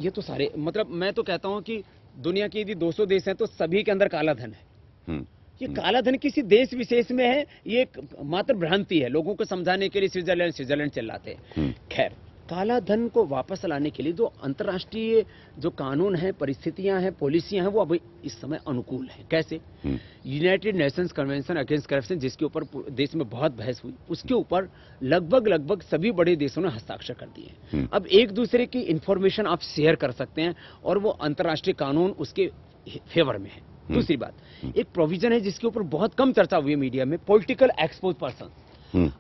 ये तो सारे, मतलब मैं तो कहता हूं कि दुनिया के यदि 200 देश हैं तो सभी के अंदर काला धन है। ये काला धन किसी देश विशेष में है, ये एक मात्र भ्रांति है। लोगों को समझाने के लिए स्विट्जरलैंड चिल्लाते हैं। खैर, काला धन को वापस लाने के लिए जो अंतर्राष्ट्रीय जो कानून है, परिस्थितियां हैं, पॉलिसियां हैं, वो अभी इस समय अनुकूल हैं। कैसे? United Nations convention against corruption, जिसके ऊपर देश में बहुत बहस हुई, उसके ऊपर लगभग सभी बड़े देशों ने हस्ताक्षर कर दिए। अब एक दूसरे की इंफॉर्मेशन आप शेयर कर सकते हैं और वो अंतर्राष्ट्रीय कानून उसके फेवर में है। दूसरी बात, एक प्रोविजन है जिसके ऊपर बहुत कम चर्चा हुई है मीडिया में, पॉलिटिकल एक्सपोज पर्सन।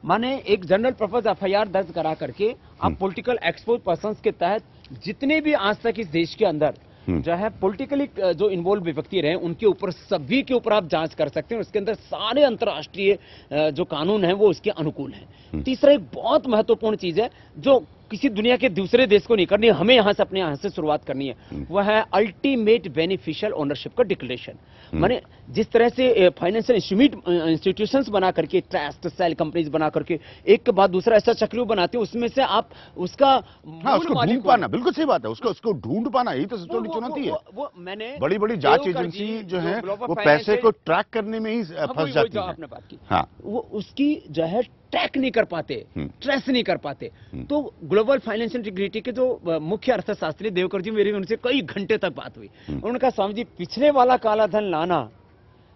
माने एक जनरल पर्पज एफआईआर दर्ज करा करके आप पॉलिटिकल एक्सपोज पर्संस के तहत जितने भी आज तक इस देश के अंदर जो है पॉलिटिकली जो इन्वॉल्व व्यक्ति रहे, उनके ऊपर सभी के ऊपर आप जांच कर सकते हैं। उसके अंदर सारे अंतर्राष्ट्रीय जो कानून हैं वो उसके अनुकूल हैं। तीसरा एक बहुत महत्वपूर्ण चीज है जो किसी दुनिया के दूसरे देश को नहीं करनी है, हमें यहां से अपने यहां से शुरुआत करनी है, वह है अल्टीमेट बेनिफिशियल ओनरशिप का डिक्लेरेशन। माने जिस तरह से फाइनेंशियल इंस्टीट्यूशंस बना करके, ट्रस्ट सेल कंपनीज बना करके एक के बाद दूसरा ऐसा चक्रव्यूह बनाते हैं, उसमें से आप उसका उसको ढूंढ पाना, बिल्कुल सही बात है, उसको ढूंढ पाना ही तो सबसे बड़ी चुनौती है। वो मैंने बड़ी जांच एजेंसी जो है वो पैसे को ट्रैक करने में ही फंस जाती है। आपने बात की, वो उसकी जो है ट्रैक नहीं कर पाते, ट्रेस नहीं कर पाते। तो ग्लोबल फाइनेंशियल इंटीग्रिटी के जो मुख्य अर्थशास्त्री देवकर जी, मेरी उनसे कई घंटे तक बात हुई। उन्होंने कहा स्वामी जी, पिछले वाला काला धन लाना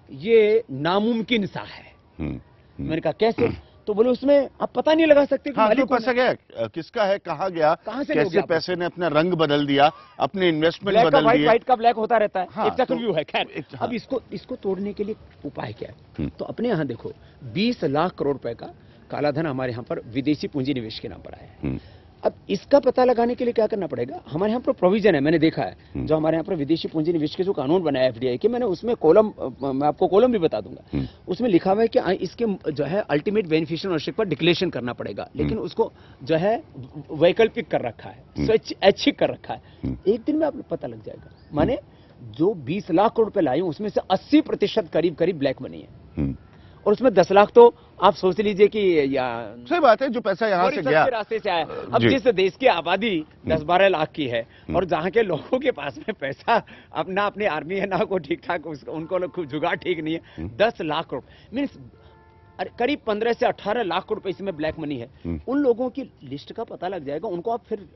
ये नामुमकिन सा है। मैंने कहा कैसे? तो बोले उसमें आप पता नहीं लगा सकते कि मालिक पैसा गया किसका है, कहाँ गया, कैसे पैसे ने अपना रंग बदल दिया, अपने इन्वेस्टमेंट बदल दिए। व्हाइट का ब्लैक होता रहता है, एक चक्रव्यूह है। खैर, अब इसको तोड़ने के लिए उपाय क्या है? तो अपने यहाँ देखो 20 लाख करोड़ रुपए का काला धन हमारे यहाँ पर विदेशी पूंजी निवेश के नाम पर आया है। अब इसका पता लगाने के लिए क्या करना पड़ेगा? हमारे यहाँ पर प्रोविजन है, मैंने देखा है, जो हमारे यहाँ पर विदेशी पूंजी निवेश के जो कानून बनाया एफडीआई के, मैंने उसमें कॉलम, मैं आपको कॉलम भी बता दूंगा, उसमें लिखा हुआ है कि इसके जो है अल्टीमेट बेनिफिशियल ओनरशिप पर डिक्लेरेशन करना पड़ेगा, लेकिन उसको जो है वैकल्पिक कर रखा है, ऐच्छिक कर रखा है। एक दिन में आपको पता लग जाएगा। माने जो 20 लाख करोड़ रुपए लाए उसमें से 80% करीब ब्लैक मनी है, और उसमें 10 लाख तो आप सोच लीजिए कि सही बात है, जो पैसा यहाँ से गया रास्ते से आया। अब जिस देश की आबादी 10-12 लाख की है और जहाँ के लोगों के पास में पैसा अपना अपनी आर्मी है ना, को ठीक ठाक उनको जुगाड़ ठीक नहीं है, 10 लाख करोड़ मीन्स करीब 15 से 18 लाख करोड़ रुपए इसमें ब्लैक मनी है। उन लोगों की लिस्ट का पता लग जाएगा, उनको आप फिर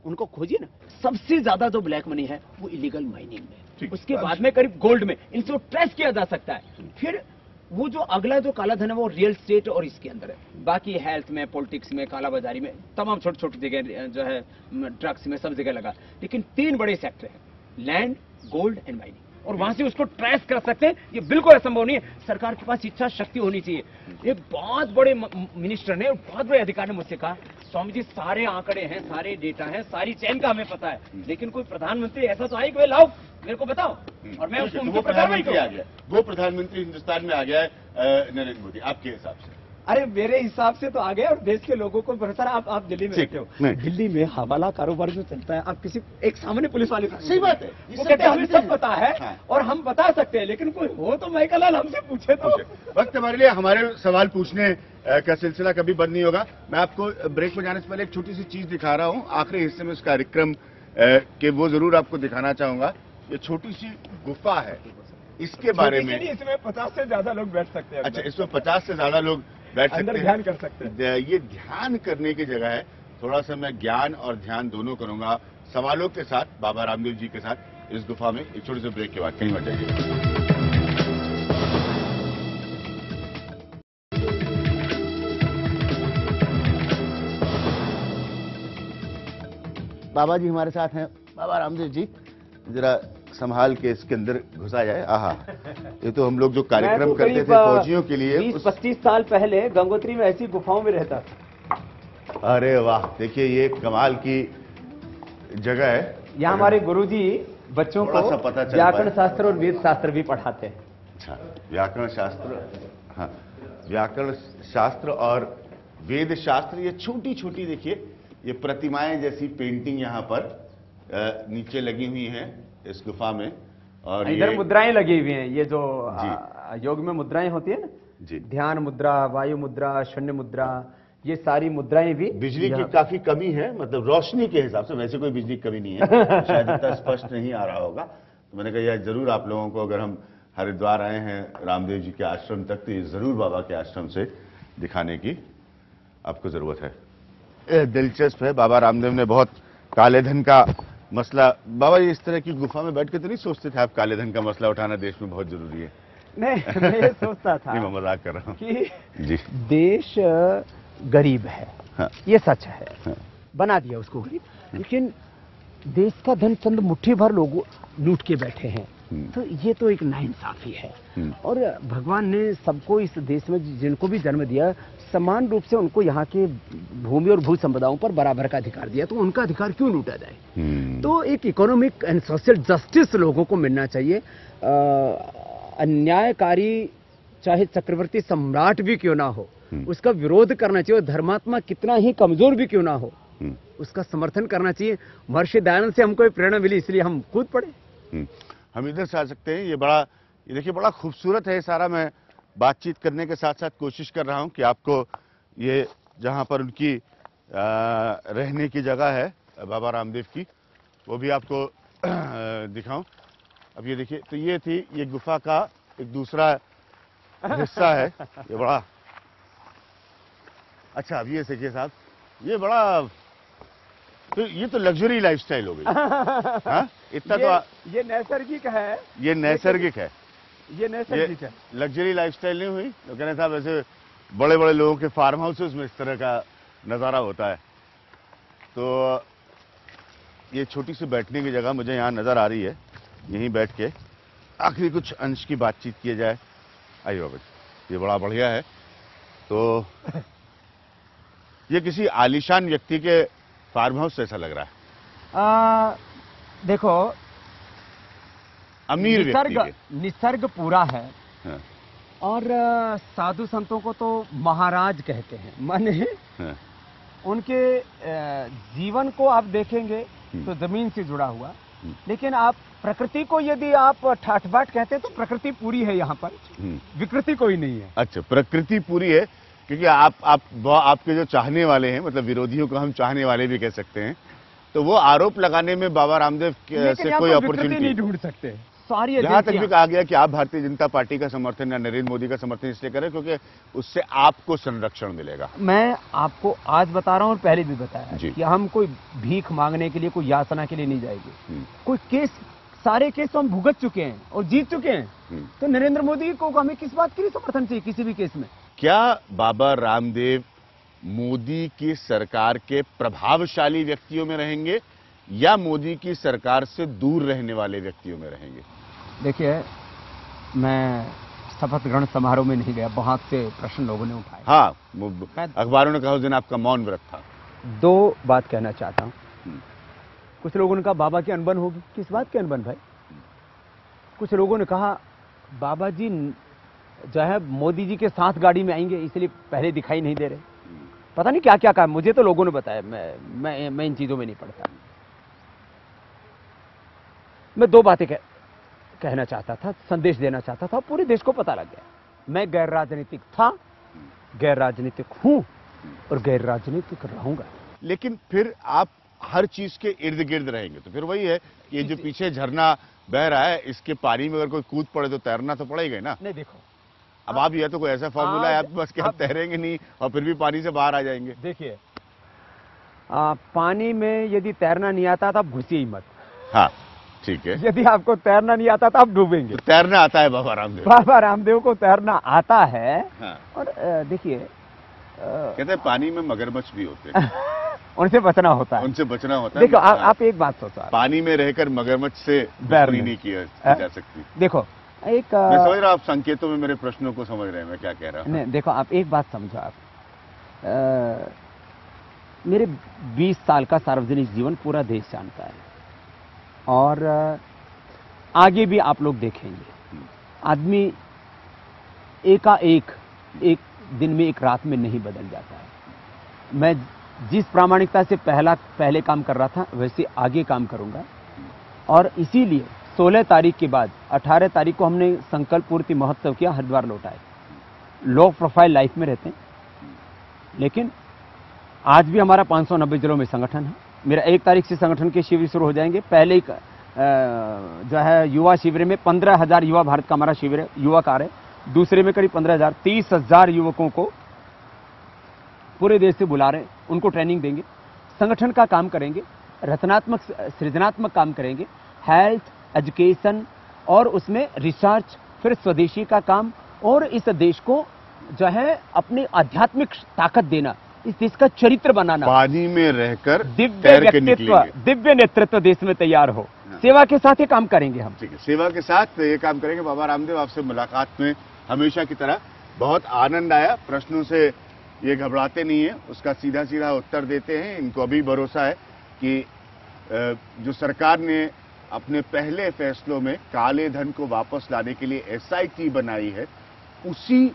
उनको खोजिए ना। सबसे ज्यादा जो ब्लैक मनी है वो इलीगल माइनिंग में, उसके बाद में करीब गोल्ड में, इनको ट्रेस किया जा सकता है। फिर वो जो अगला जो काला धन है वो रियल स्टेट और इसके अंदर है, बाकी हेल्थ में, पॉलिटिक्स में, काला बाजारी में, तमाम छोटी जगह जो है ड्रग्स में, सब जगह लगा। लेकिन 3 बड़े सेक्टर हैं, लैंड, गोल्ड एंड माइनिंग, और वहां से उसको ट्रेस कर सकते हैं। ये बिल्कुल असंभव नहीं है, सरकार के पास इच्छा शक्ति होनी चाहिए। एक बहुत बड़े मिनिस्टर ने, बहुत बड़े अधिकारी ने मुझसे कहा, स्वामी जी सारे आंकड़े हैं, सारे डेटा हैं, सारी चैन का हमें पता है, लेकिन कोई प्रधानमंत्री ऐसा तो आए कि लाओ मेरे को बताओ, और मैं उसको उनकी प्रधानमंत्री आ गया, वो प्रधानमंत्री हिंदुस्तान में आ गया है नरेंद्र मोदी, आपके हिसाब से? अरे मेरे हिसाब से तो आ गए, और देश के लोगों को भरोसा। आप दिल्ली में रहते हो, दिल्ली में हवाला कारोबार जो चलता है, आप किसी एक सामान्य पुलिस वाले, सही बात है, वो कहते हैं हमें सब पता है और हम बता सकते हैं, लेकिन कोई हो तो माइकल हमसे पूछे तो। वक्त हमारे लिए, हमारे सवाल पूछने का सिलसिला कभी बंद नहीं होगा। मैं आपको ब्रेक में जाने से पहले एक छोटी सी चीज दिखा रहा हूँ, आखिरी हिस्से में इस कार्यक्रम के, वो जरूर आपको दिखाना चाहूंगा। ये छोटी सी गुफा है, इसके बारे में इसमें 50 से ज्यादा लोग बैठ सकते हैं। अच्छा, इसमें 50 से ज्यादा लोग बैठ सकते हैं, ध्यान कर सकते हैं। ये ध्यान करने की जगह है। थोड़ा सा मैं ज्ञान और ध्यान दोनों करूंगा सवालों के साथ, बाबा रामदेव जी के साथ इस गुफा में। एक छोटे से ब्रेक के बाद कहीं मत जाइए। बाबा जी हमारे साथ हैं, बाबा रामदेव जी। जरा संभाल के इसके अंदर घुसा जाए। आहा, ये तो हम लोग जो कार्यक्रम करते थे फौजियों के लिए 20-25 साल पहले गंगोत्री में ऐसी गुफाओं में रहता था। अरे वाह, देखिए ये कमाल की जगह है। यहाँ हमारे गुरुजी बच्चों को व्याकरण शास्त्र और वेद शास्त्र भी पढ़ाते हैं। अच्छा, व्याकरण शास्त्र, हाँ, व्याकरण शास्त्र और वेद शास्त्र। ये छोटी छोटी देखिए ये प्रतिमाएं जैसी पेंटिंग यहाँ पर नीचे लगी हुई हैं इस गुफा में, और इधर मुद्राएं लगी हुई हैं। ये जो योग में मुद्राएं होती है ना जी, ध्यान मुद्रा, वायु मुद्रा, शून्य मुद्रा, ये सारी मुद्राएं भी। बिजली की काफी कमी है, मतलब रोशनी के हिसाब से, वैसे कोई बिजली की कमी नहीं है शायद इतना स्पष्ट नहीं आ रहा होगा। तो मैंने कहा यार जरूर आप लोगों को, अगर हम हरिद्वार आए हैं रामदेव जी के आश्रम तक, तो ये जरूर बाबा के आश्रम से दिखाने की आपको जरूरत है। दिलचस्प है, बाबा रामदेव ने बहुत काले धन का मसला, बाबा ये इस तरह की गुफा में बैठ के तो नहीं सोचते थे आप काले धन का मसला उठाना देश में बहुत जरूरी है? नहीं, मैं ये सोचता था नहीं, मैं मजाक कर रहा हूँ कि जी, देश गरीब है, हाँ, ये सच है, हाँ, बना दिया उसको गरीब, लेकिन देश का धन चंद मुट्ठी भर लोग लूट के बैठे हैं, तो ये तो एक नाइंसाफी है। और भगवान ने सबको इस देश में जिनको भी जन्म दिया समान रूप से उनको यहाँ के भूमि और भू संपदाओं पर बराबर का अधिकार दिया, तो उनका अधिकार क्यों लूटा जाए? तो एक इकोनॉमिक एंड सोशल जस्टिस लोगों को मिलना चाहिए। अन्यायकारी चाहे चक्रवर्ती सम्राट भी क्यों ना हो, उसका विरोध करना चाहिए। धर्मात्मा कितना ही कमजोर भी क्यों ना हो, उसका समर्थन करना चाहिए। महर्षि दयानंद से हमको प्रेरणा मिली, इसलिए हम कूद पड़े। हम इधर से आ सकते हैं। ये देखिए बड़ा खूबसूरत है सारा। मैं बातचीत करने के साथ साथ कोशिश कर रहा हूं कि आपको ये जहां पर उनकी रहने की जगह है बाबा रामदेव की, वो भी आपको दिखाऊं। अब ये देखिए, तो ये थी ये गुफा का एक दूसरा हिस्सा है। ये बड़ा अच्छा, अब ये देखिए साहब, ये बड़ा, तो ये तो लग्जरी लाइफस्टाइल हो गई। हाँ, इतना तो ये नैसर्गिक है, ये नैसर्गिक है, ये नैसर्गिक है, लग्जरी लाइफस्टाइल नहीं हुई। तो कहने साहब ऐसे बड़े बड़े लोगों के फार्म हाउसेस में इस तरह का नज़ारा होता है। तो ये छोटी सी बैठने की जगह मुझे यहाँ नज़र आ रही है, यहीं बैठ के आखिरी कुछ अंश की बातचीत किया जाए। आइए बाबा, ये बड़ा बढ़िया है। तो ये किसी आलीशान व्यक्ति के फार्म हाउस जैसा लग रहा है। देखो, अमीर व्यक्ति के निसर्ग पूरा है। हाँ, और साधु संतों को तो महाराज कहते हैं, माने हाँ, उनके जीवन को आप देखेंगे तो जमीन से जुड़ा हुआ, लेकिन आप प्रकृति को यदि आप ठाठ बाट कहते हैं तो प्रकृति पूरी है यहाँ पर, विकृति कोई नहीं है। अच्छा, प्रकृति पूरी है, क्योंकि आपके जो चाहने वाले हैं, मतलब विरोधियों को हम चाहने वाले भी कह सकते हैं, तो वो आरोप लगाने में बाबा रामदेव से कोई अपॉर्चुनिटी नहीं ढूंढ सकते। सारी यहाँ तक भी कहा गया कि आप भारतीय जनता पार्टी का समर्थन या नरेंद्र मोदी का समर्थन इसलिए करें क्योंकि उससे आपको संरक्षण मिलेगा। मैं आपको आज बता रहा हूँ और पहले भी बताया कि हम कोई भीख मांगने के लिए, कोई याचना के लिए नहीं जाएंगे। कोई केस, सारे केस तो हम भुगत चुके हैं और जीत चुके हैं, तो नरेंद्र मोदी को हमें किस बात के लिए समर्थन चाहिए किसी भी केस में? क्या बाबा रामदेव मोदी की सरकार के प्रभावशाली व्यक्तियों में रहेंगे या मोदी की सरकार से दूर रहने वाले व्यक्तियों में रहेंगे? देखिए, मैं शपथ ग्रहण समारोह में नहीं गया, बहुत से प्रश्न लोगों ने उठाए। हाँ, अखबारों ने कहा उस दिन आपका मौन व्रत था। दो बात कहना चाहता हूँ। कुछ लोगों ने कहा बाबा की अनबन होगी। किस बात की अनबन भाई? कुछ लोगों ने कहा बाबा जी जो है मोदी जी के साथ गाड़ी में आएंगे इसलिए पहले दिखाई नहीं दे रहे। पता नहीं क्या क्या कहा, मुझे तो लोगों ने बताया, मैं इन चीजों में नहीं पड़ता। मैं दो बातें कहना चाहता था, संदेश देना चाहता था, पूरे देश को पता लग गया। मैं गैर राजनीतिक था, गैर राजनीतिक हूं और गैर राजनीतिक रहूंगा। लेकिन फिर आप हर चीज के इर्द गिर्द रहेंगे, तो फिर वही है कि ये जो पीछे झरना बह रहा है, इसके पानी में अगर कोई कूद पड़े तो तैरना तो पड़ेगा ही ना। नहीं, देखो अब आप ये तो कोई ऐसा फॉर्मूला है आपके पास कि आप तैरेंगे नहीं और फिर भी पानी से बाहर आ जाएंगे? देखिए, पानी में यदि तैरना नहीं आता तो आप घुसिए ही मत। हाँ, ठीक है। यदि आपको तैरना नहीं आता तो आप डूबेंगे। तो तैरना आता है बाबा रामदेव? बाबा रामदेव को तैरना आता है। हाँ। और देखिए, कहते हैं पानी में मगरमच्छ भी होते हैं। उनसे बचना होता है। उनसे बचना होता है। देखो आप एक बात सोचो, पानी में रहकर मगरमच्छ से दुश्मनी नहीं की जा सकती। देखो एक मैं समझ रहा हूं, आप संकेतों में मेरे प्रश्नों को समझ रहे हैं मैं क्या कह रहा हूं। नहीं, देखो आप एक बात समझो, आप मेरे 20 साल का सार्वजनिक जीवन पूरा देश जानता है, और आगे भी आप लोग देखेंगे। आदमी एक दिन में, एक रात में नहीं बदल जाता है। मैं जिस प्रामाणिकता से पहले काम कर रहा था वैसे आगे काम करूंगा, और इसीलिए 16 तारीख के बाद 18 तारीख को हमने संकल्प पूर्ति महोत्सव किया, हरिद्वार लौटाए। लो प्रोफाइल लाइफ में रहते हैं, लेकिन आज भी हमारा 590 जिलों में संगठन है। मेरा 1 तारीख से संगठन के शिविर शुरू हो जाएंगे। पहले जो है युवा शिविर में 15,000 युवा भारत का हमारा शिविर है, युवा कार्य। दूसरे में करीब 15,000, 30,000 युवकों को पूरे देश से बुला रहे हैं, उनको ट्रेनिंग देंगे, संगठन का काम करेंगे, रचनात्मक सृजनात्मक काम करेंगे, हेल्थ, एजुकेशन, और उसमें रिसर्च, फिर स्वदेशी का काम, और इस देश को जो है अपनी आध्यात्मिक ताकत देना, इस देश का चरित्र बनाना, पानी में रहकर दिव्य व्यक्तित्व, दिव्य नेतृत्व देश में तैयार हो। सेवा के साथ ये काम करेंगे हम। ठीक है, सेवा के साथ ये काम करेंगे। बाबा रामदेव, आपसे मुलाकात में हमेशा की तरह बहुत आनंद आया। प्रश्नों से ये घबराते नहीं है, उसका सीधा सीधा उत्तर देते हैं। इनको अभी भरोसा है कि जो सरकार ने अपने पहले फैसलों में काले धन को वापस लाने के लिए SIT बनाई है, उसी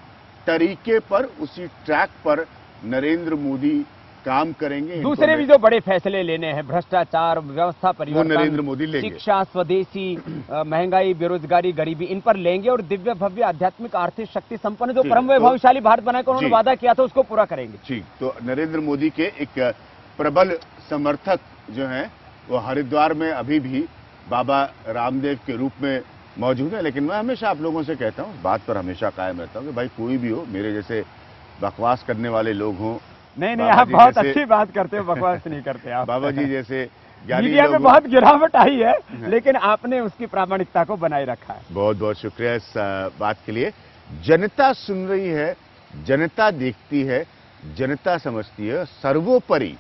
तरीके पर, उसी ट्रैक पर नरेंद्र मोदी काम करेंगे। दूसरे भी जो बड़े फैसले लेने हैं, भ्रष्टाचार, व्यवस्था परिवर्तन, वो नरेंद्र मोदी लेंगे। शिक्षा, स्वदेशी, महंगाई, बेरोजगारी, गरीबी, इन पर लेंगे, और दिव्य भव्य आध्यात्मिक आर्थिक शक्ति संपन्न जो परम वैभवशाली भारत बनाने का उन्होंने वादा किया था, उसको पूरा करेंगे। ठीक, तो नरेंद्र मोदी के एक प्रबल समर्थक जो हैं वो हरिद्वार में अभी भी बाबा रामदेव के रूप में मौजूद है। लेकिन मैं हमेशा आप लोगों से कहता हूँ, बात पर हमेशा कायम रहता हूँ कि भाई कोई भी हो, मेरे जैसे बकवास करने वाले लोग हों। नहीं, आप बहुत अच्छी बात करते हो, बकवास नहीं करते आप। बाबा जी जैसे ज्ञानी मीडिया में लोग, बहुत गिरावट आई है, लेकिन आपने उसकी प्रामाणिकता को बनाए रखा है। बहुत बहुत शुक्रिया इस बात के लिए। जनता सुन रही है, जनता देखती है, जनता समझती है, सर्वोपरि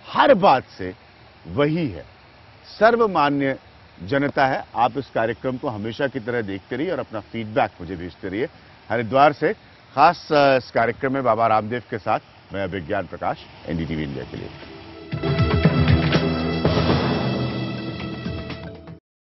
हर बात से वही है, सर्वमान्य जनता है। आप इस कार्यक्रम को हमेशा की तरह देखते रहिए और अपना फीडबैक मुझे भेजते रहिए। हरिद्वार से खास इस कार्यक्रम में बाबा रामदेव के साथ मैं विज्ञान प्रकाश, NDTV इंडिया के लिए।